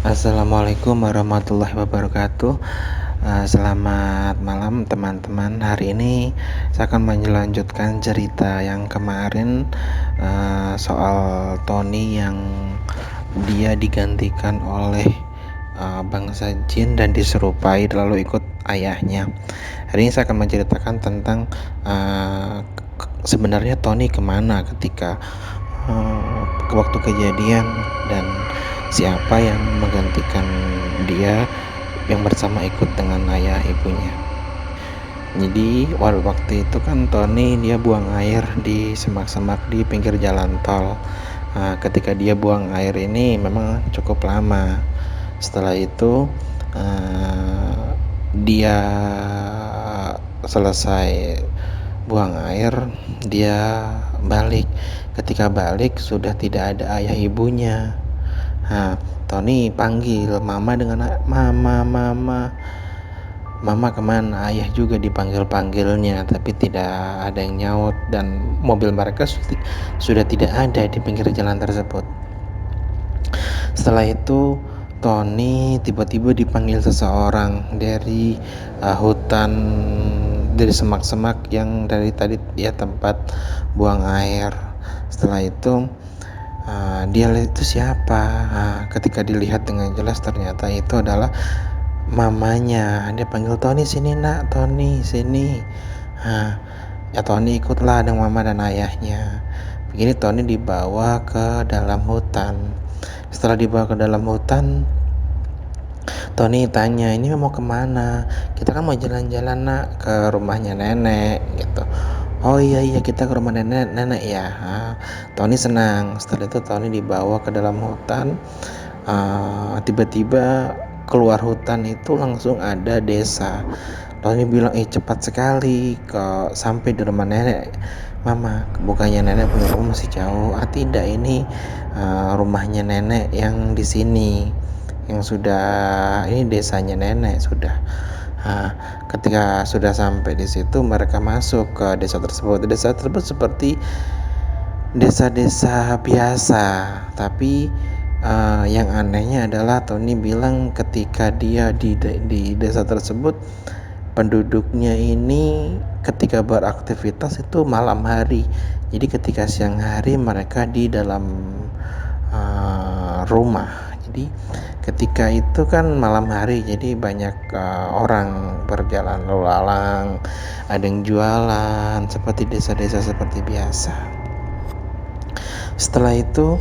Assalamualaikum warahmatullahi wabarakatuh. Selamat malam teman-teman. Hari ini saya akan melanjutkan cerita yang kemarin, soal Tony yang dia digantikan oleh bangsa jin dan diserupai lalu ikut ayahnya. Hari ini saya akan menceritakan tentang sebenarnya Tony kemana ketika waktu kejadian, dan siapa yang menggantikan dia yang bersama ikut dengan ayah ibunya. Jadi waktu itu kan Tony dia buang air di semak-semak di pinggir jalan tol. Ketika dia buang air ini memang cukup lama. Setelah itu dia selesai buang air, dia balik. Ketika balik sudah tidak ada ayah ibunya. Tony panggil mama dengan mama kemana, ayah juga dipanggil-panggilnya tapi tidak ada yang nyaut, dan mobil mereka sudah tidak ada di pinggir jalan tersebut. Setelah itu Tony tiba-tiba dipanggil seseorang dari hutan, dari semak-semak yang dari tadi dia tempat buang air. Setelah itu dia lihat itu siapa. Ketika dilihat dengan jelas ternyata itu adalah mamanya. Dia panggil, Tony sini nak, Tony sini. Ya Tony ikutlah dengan mama dan ayahnya. Begini Tony dibawa ke dalam hutan. Setelah dibawa ke dalam hutan, Tony tanya, ini mau kemana? Kita kan mau jalan-jalan nak, ke rumahnya nenek gitu. Oh iya kita ke rumah nenek ya. Tony senang. Setelah itu Tony dibawa ke dalam hutan. Tiba-tiba keluar hutan itu langsung ada desa. Tony bilang, cepat sekali kok sampai di rumah nenek. Mama, bukannya nenek punya rumah masih jauh? Tidak, ini rumahnya nenek yang di sini, yang sudah ini desanya nenek sudah. Ketika sudah sampai di situ, mereka masuk ke desa tersebut. Desa tersebut seperti desa-desa biasa, tapi yang anehnya adalah Tony bilang ketika dia di desa tersebut, penduduknya ini ketika beraktivitas itu malam hari. Jadi ketika siang hari mereka di dalam rumah. Jadi ketika itu kan malam hari, jadi banyak orang berjalan lalu lalang, ada yang jualan seperti desa-desa seperti biasa. Setelah itu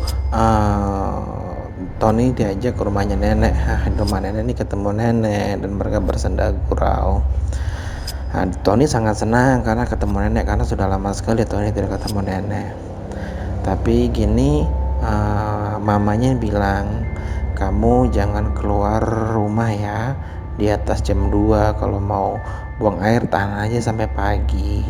Tony diajak ke rumahnya nenek. Rumah nenek ini ketemu nenek dan mereka bersenda gurau. Tony sangat senang karena ketemu nenek, karena sudah lama sekali Tony tidak ketemu nenek. Tapi gini, mamanya bilang, kamu jangan keluar rumah ya di atas jam 2. Kalau mau buang air tahan aja sampai pagi.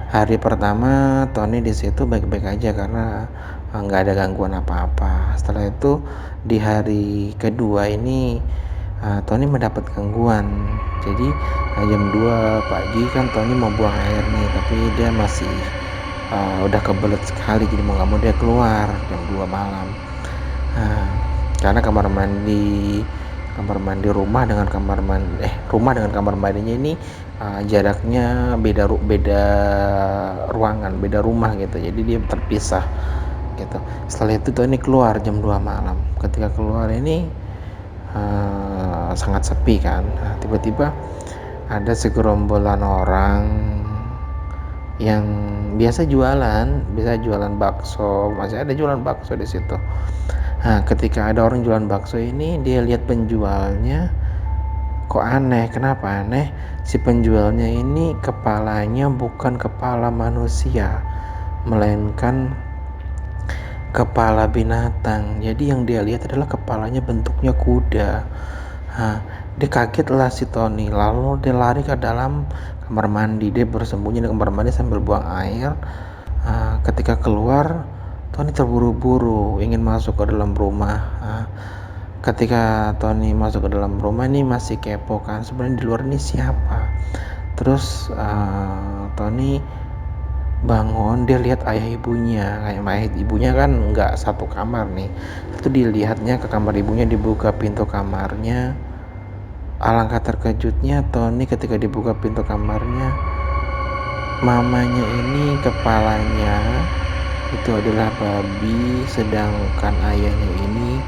Hari pertama Tony di situ baik-baik aja karena nggak ada gangguan apa-apa. Setelah itu di hari kedua ini Tony mendapat gangguan. Jadi jam 2 pagi kan Tony mau buang air nih, tapi dia masih udah kebelet sekali, jadi mau nggak mau dia keluar jam 2 malam. Karena kamar mandi rumah dengan rumah dengan kamar mandinya ini jaraknya beda ruangan, beda rumah gitu. Jadi dia terpisah gitu. Setelah itu Tony keluar jam 2 malam. Ketika keluar ini sangat sepi kan. Tiba-tiba ada segerombolan orang yang biasa jualan bakso, masih ada jualan bakso di situ. Ketika ada orang jualan bakso ini, dia lihat penjualnya kok aneh. Kenapa aneh? Si penjualnya ini kepalanya bukan kepala manusia, melainkan kepala binatang. Jadi yang dia lihat adalah kepalanya bentuknya kuda. Dia kaget lah si Tony, lalu dia lari ke dalam kamar mandi. Dia bersembunyi di kamar mandi sambil buang air. Ketika keluar, Tony terburu-buru ingin masuk ke dalam rumah. Ketika Tony masuk ke dalam rumah ini masih kepo kan, sebenarnya di luar ini siapa. Terus Tony bangun dia lihat ayah ibunya, ayah ibunya kan nggak satu kamar nih. Itu dilihatnya ke kamar ibunya, dibuka pintu kamarnya. Alangkah terkejutnya Tony ketika dibuka pintu kamarnya, mamanya ini kepalanya itu adalah babi, sedangkan ayahnya ini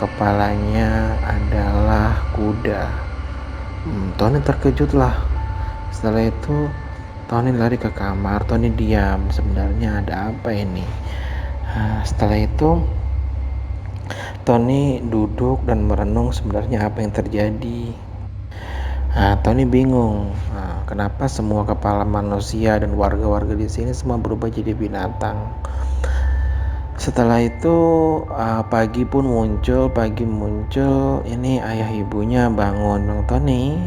kepalanya adalah kuda. Tony terkejut lah. Setelah itu Tony lari ke kamar. Tony diam, sebenarnya ada apa ini. Setelah itu Tony duduk dan merenung sebenarnya apa yang terjadi. Tony bingung, kenapa semua kepala manusia dan warga-warga di sini semua berubah jadi binatang. Setelah itu pagi muncul, ini ayah ibunya bangun, Tony,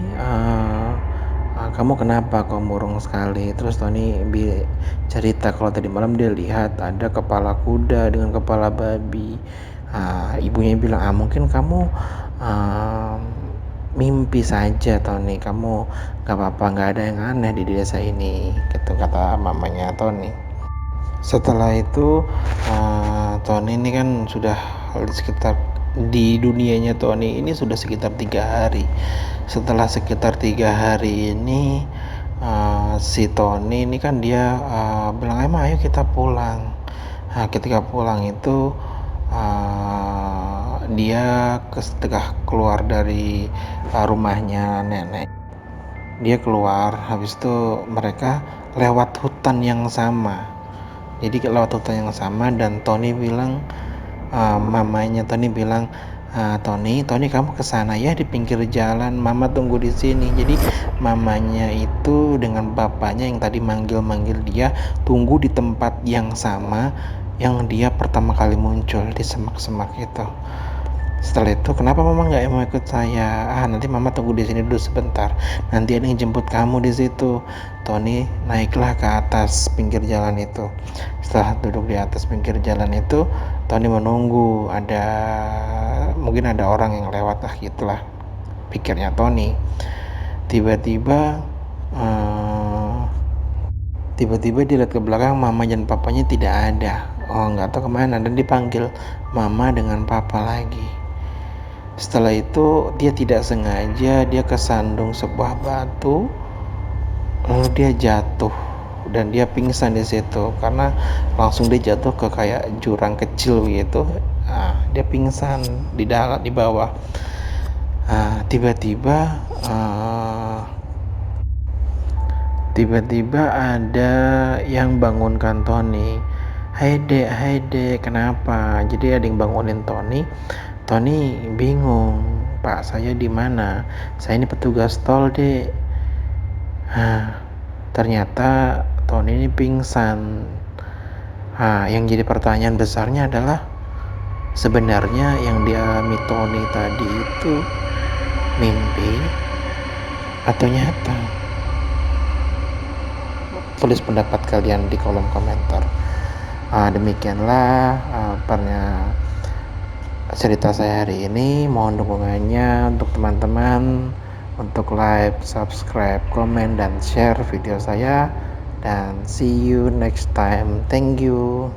kamu kenapa kok murung sekali? Terus Tony cerita kalau tadi malam dia lihat ada kepala kuda dengan kepala babi. Ibunya bilang, mungkin kamu mimpi saja Tony, kamu gak apa-apa, gak ada yang aneh di desa ini, gitu kata mamanya Tony. Setelah itu Tony ini kan sudah sekitar di dunianya Tony ini sudah sekitar 3 hari. Setelah sekitar 3 hari ini si Tony ini kan dia bilang, emang ayo kita pulang. Ketika pulang itu dia ketika keluar dari rumahnya nenek, dia keluar, habis itu mereka lewat hutan yang sama. Jadi lewat hutan yang sama dan Tony bilang, mamanya Tony bilang, Tony kamu kesana ya, di pinggir jalan, mama tunggu di sini. Jadi mamanya itu dengan bapaknya yang tadi manggil dia tunggu di tempat yang sama yang dia pertama kali muncul di semak-semak itu. Setelah itu, kenapa mama nggak mau ikut saya? Nanti mama tunggu di sini dulu sebentar. Nanti ada yang jemput kamu di situ. Tony naiklah ke atas pinggir jalan itu. Setelah duduk di atas pinggir jalan itu, Tony menunggu mungkin ada orang yang lewat gitulah, pikirnya Tony. Tiba-tiba dia lihat ke belakang, mama dan papanya tidak ada. Nggak tahu kemana, dan dipanggil mama dengan papa lagi. Setelah itu dia tidak sengaja dia kesandung sebuah batu, lalu dia jatuh dan dia pingsan di situ karena langsung dia jatuh ke kayak jurang kecil gitu. Dia pingsan di bawah. Tiba-tiba ada yang bangunkan Tony. Hai dek, kenapa? Jadi ada yang bangunin Tony. Tony bingung, Pak, saya di mana? Saya ini petugas tol, dek. Ternyata Tony ini pingsan. Yang jadi pertanyaan besarnya adalah sebenarnya yang dialami Tony tadi itu mimpi atau nyata? Tulis pendapat kalian di kolom komentar. Demikianlah cerita saya hari ini. Mohon dukungannya untuk teman-teman untuk like, subscribe, komen, dan share video saya, dan see you next time. Thank you.